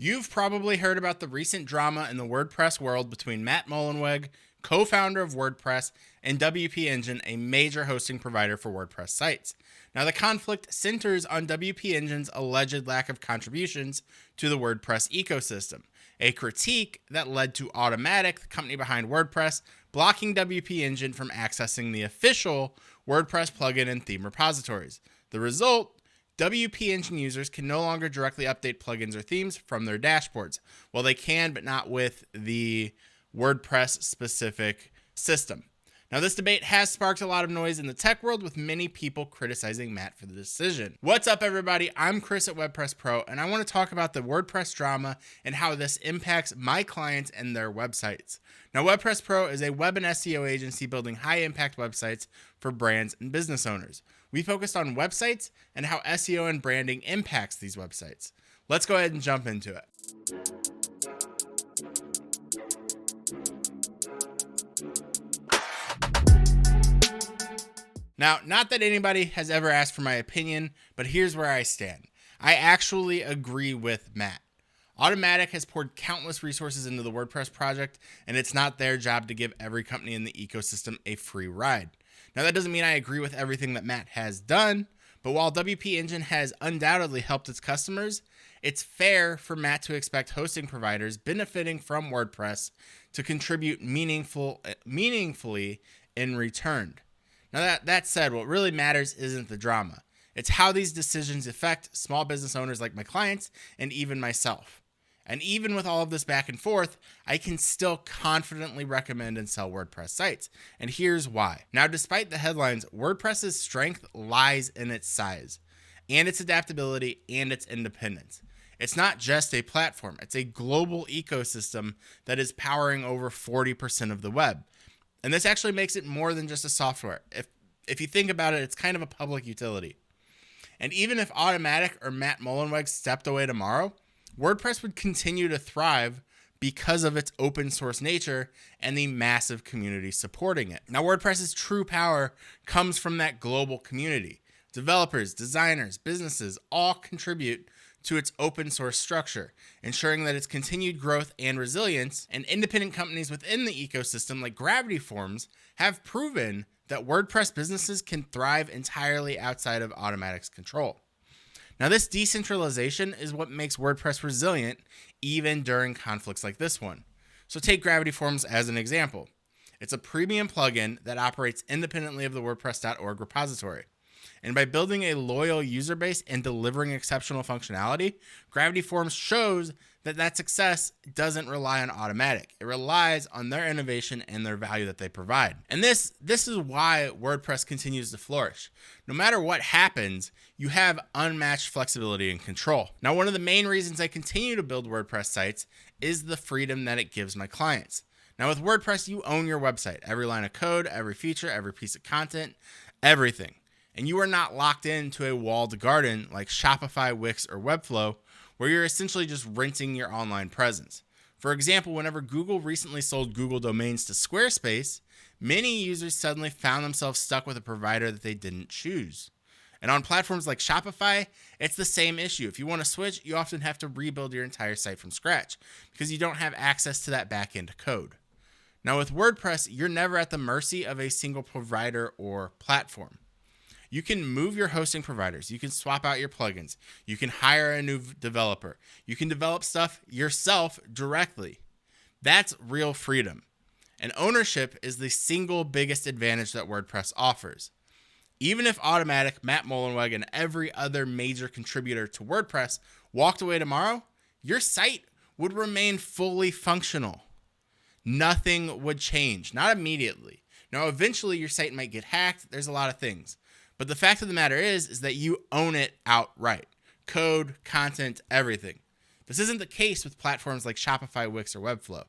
You've probably heard about the recent drama in the WordPress world between Matt Mullenweg, co-founder of WordPress, and WP Engine, a major hosting provider for WordPress sites. Now, the conflict centers on WP Engine's alleged lack of contributions to the WordPress ecosystem, a critique that led to Automattic, the company behind WordPress, blocking WP Engine from accessing the official WordPress plugin and theme repositories. The result: WP Engine users can no longer directly update plugins or themes from their dashboards. Well, they can, but not with the WordPress-specific system. Now, this debate has sparked a lot of noise in the tech world, with many people criticizing Matt for the decision. What's up, everybody? I'm Kris at WordPress Pro, and I want to talk about the WordPress drama and how this impacts my clients and their websites. Now, WordPress Pro is a web and SEO agency building high-impact websites for brands and business owners. We focused on websites and how SEO and branding impacts these websites. Let's go ahead and jump into it. Now, not that anybody has ever asked for my opinion, but here's where I stand. I actually agree with Matt. Automattic has poured countless resources into the WordPress project, and it's not their job to give every company in the ecosystem a free ride. Now, that doesn't mean I agree with everything that Matt has done, but while WP Engine has undoubtedly helped its customers, it's fair for Matt to expect hosting providers benefiting from WordPress to contribute meaningfully in return. Now, that said, what really matters isn't the drama. It's how these decisions affect small business owners like my clients and even myself. And even with all of this back and forth, I can still confidently recommend and sell WordPress sites. And here's why. Now, despite the headlines, WordPress's strength lies in its size and its adaptability and its independence. It's not just a platform. It's a global ecosystem that is powering over 40% of the web. And this actually makes it more than just a software. If you think about it, it's kind of a public utility. And even if Automattic or Matt Mullenweg stepped away tomorrow, WordPress would continue to thrive because of its open source nature and the massive community supporting it. Now, WordPress's true power comes from that global community. Developers, designers, businesses all contribute to its open source structure, ensuring that its continued growth and resilience. And independent companies within the ecosystem like Gravity Forms have proven that WordPress businesses can thrive entirely outside of Automattic's control. Now, this decentralization is what makes WordPress resilient even during conflicts like this one. So take Gravity Forms as an example. It's a premium plugin that operates independently of the WordPress.org repository. And by building a loyal user base and delivering exceptional functionality, Gravity Forms shows that success doesn't rely on Automattic. It relies on their innovation and their value that they provide. And this is why WordPress continues to flourish. No matter what happens, you have unmatched flexibility and control. Now, one of the main reasons I continue to build WordPress sites is the freedom that it gives my clients. Now, with WordPress, you own your website, every line of code, every feature, every piece of content, everything. And you are not locked into a walled garden like Shopify, Wix, or Webflow, where you're essentially just renting your online presence. For example, whenever Google recently sold Google domains to Squarespace, many users suddenly found themselves stuck with a provider that they didn't choose. And on platforms like Shopify, it's the same issue. If you want to switch, you often have to rebuild your entire site from scratch because you don't have access to that back-end code. Now, with WordPress, you're never at the mercy of a single provider or platform. You can move your hosting providers. You can swap out your plugins. You can hire a new developer. You can develop stuff yourself directly. That's real freedom. And ownership is the single biggest advantage that WordPress offers. Even if Automattic, Matt Mullenweg, and every other major contributor to WordPress walked away tomorrow, your site would remain fully functional. Nothing would change, not immediately. Now, eventually your site might get hacked. There's a lot of things. But the fact of the matter is that you own it outright. Code, content, everything. This isn't the case with platforms like Shopify, Wix, or Webflow.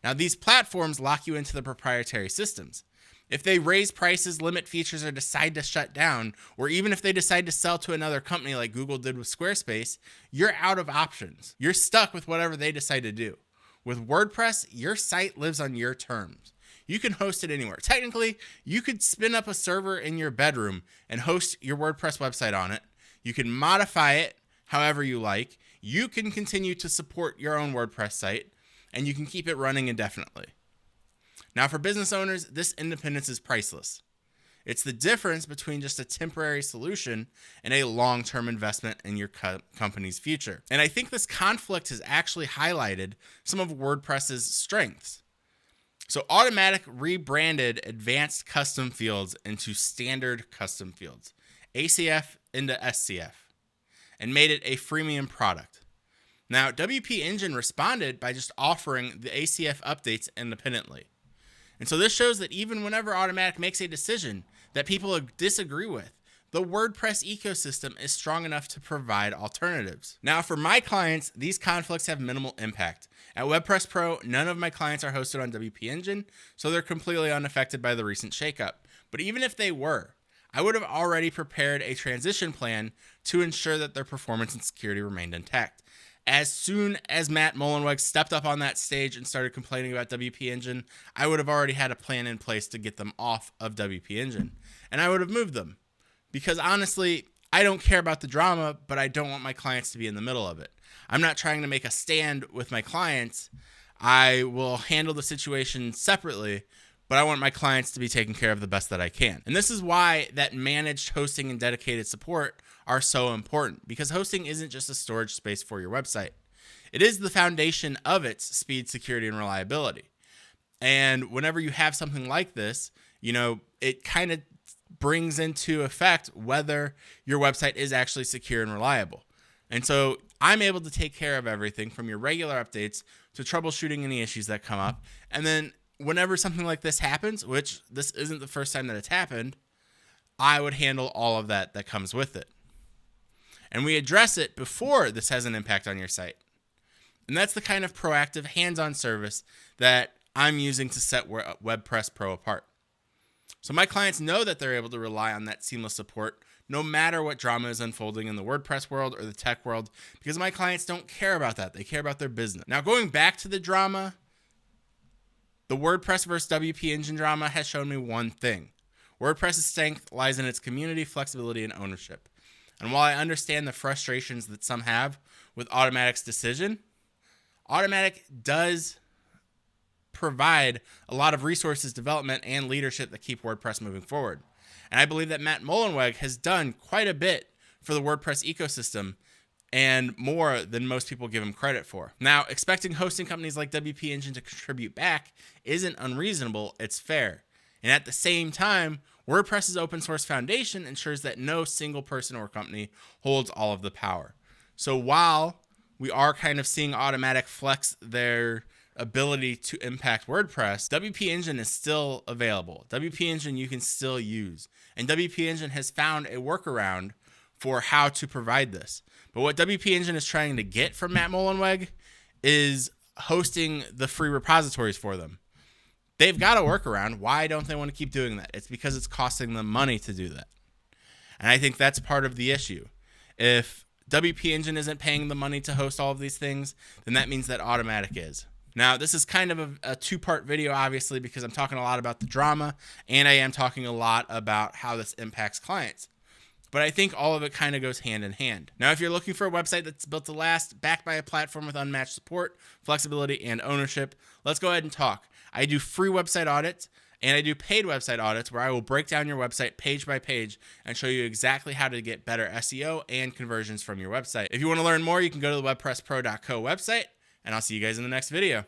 Now, these platforms lock you into the proprietary systems. If they raise prices, limit features, or decide to shut down, or even if they decide to sell to another company like Google did with Squarespace, you're out of options. You're stuck with whatever they decide to do. With WordPress, your site lives on your terms. You can host it anywhere. Technically, you could spin up a server in your bedroom and host your WordPress website on it. You can modify it however you like. you can continue to support your own WordPress site and you can keep it running indefinitely. Now, for business owners, this independence is priceless. It's the difference between just a temporary solution and a long-term investment in your company's future. And I think this conflict has actually highlighted some of WordPress's strengths. So Automattic rebranded advanced custom fields into standard custom fields, ACF into SCF, and made it a freemium product. Now, WP Engine responded by just offering the ACF updates independently. And so this shows that even whenever Automattic makes a decision that people disagree with, the WordPress ecosystem is strong enough to provide alternatives. Now, for my clients, these conflicts have minimal impact. At WordPress Pro, none of my clients are hosted on WP Engine, so they're completely unaffected by the recent shakeup. But even if they were, I would have already prepared a transition plan to ensure that their performance and security remained intact. As soon as Matt Mullenweg stepped up on that stage and started complaining about WP Engine, I would have already had a plan in place to get them off of WP Engine. And I would have moved them. Because honestly, I don't care about the drama, but I don't want my clients to be in the middle of it. I'm not trying to make a stand with my clients. I will handle the situation separately, but I want my clients to be taken care of the best that I can. And this is why that managed hosting and dedicated support are so important, because hosting isn't just a storage space for your website. It is the foundation of its speed, security, and reliability. And whenever you have something like this, it kind of brings into effect whether your website is actually secure and reliable. And so I'm able to take care of everything from your regular updates to troubleshooting any issues that come up. And then whenever something like this happens, which this isn't the first time that it's happened, I would handle all of that comes with it. And we address it before this has an impact on your site. And that's the kind of proactive hands-on service that I'm using to set WordPress Pro apart. So my clients know that they're able to rely on that seamless support no matter what drama is unfolding in the WordPress world or the tech world, because my clients don't care about that. They care about their business. Now, going back to the drama, the WordPress versus WP Engine drama has shown me one thing. WordPress's strength lies in its community, flexibility, and ownership. And while I understand the frustrations that some have with Automattic's decision, Automattic does provide a lot of resources, development, and leadership that keep WordPress moving forward. And I believe that Matt Mullenweg has done quite a bit for the WordPress ecosystem and more than most people give him credit for. Now, expecting hosting companies like WP Engine to contribute back isn't unreasonable, it's fair. And at the same time, WordPress's open source foundation ensures that no single person or company holds all of the power. So while we are kind of seeing Automattic flex their ability to impact WordPress, WP Engine is still available. WP Engine you can still use. And WP Engine has found a workaround for how to provide this. But what WP Engine is trying to get from Matt Mullenweg is hosting the free repositories for them. They've got a workaround. Why don't they want to keep doing that? It's because it's costing them money to do that. And I think that's part of the issue. If WP Engine isn't paying the money to host all of these things, then that means that Automattic is. Now, this is kind of a two-part video, obviously, because I'm talking a lot about the drama, and I am talking a lot about how this impacts clients. But I think all of it kind of goes hand in hand. Now, if you're looking for a website that's built to last, backed by a platform with unmatched support, flexibility, and ownership, let's go ahead and talk. I do free website audits, and I do paid website audits where I will break down your website page by page and show you exactly how to get better SEO and conversions from your website. If you want to learn more, you can go to the WordPressPro.co website, and I'll see you guys in the next video.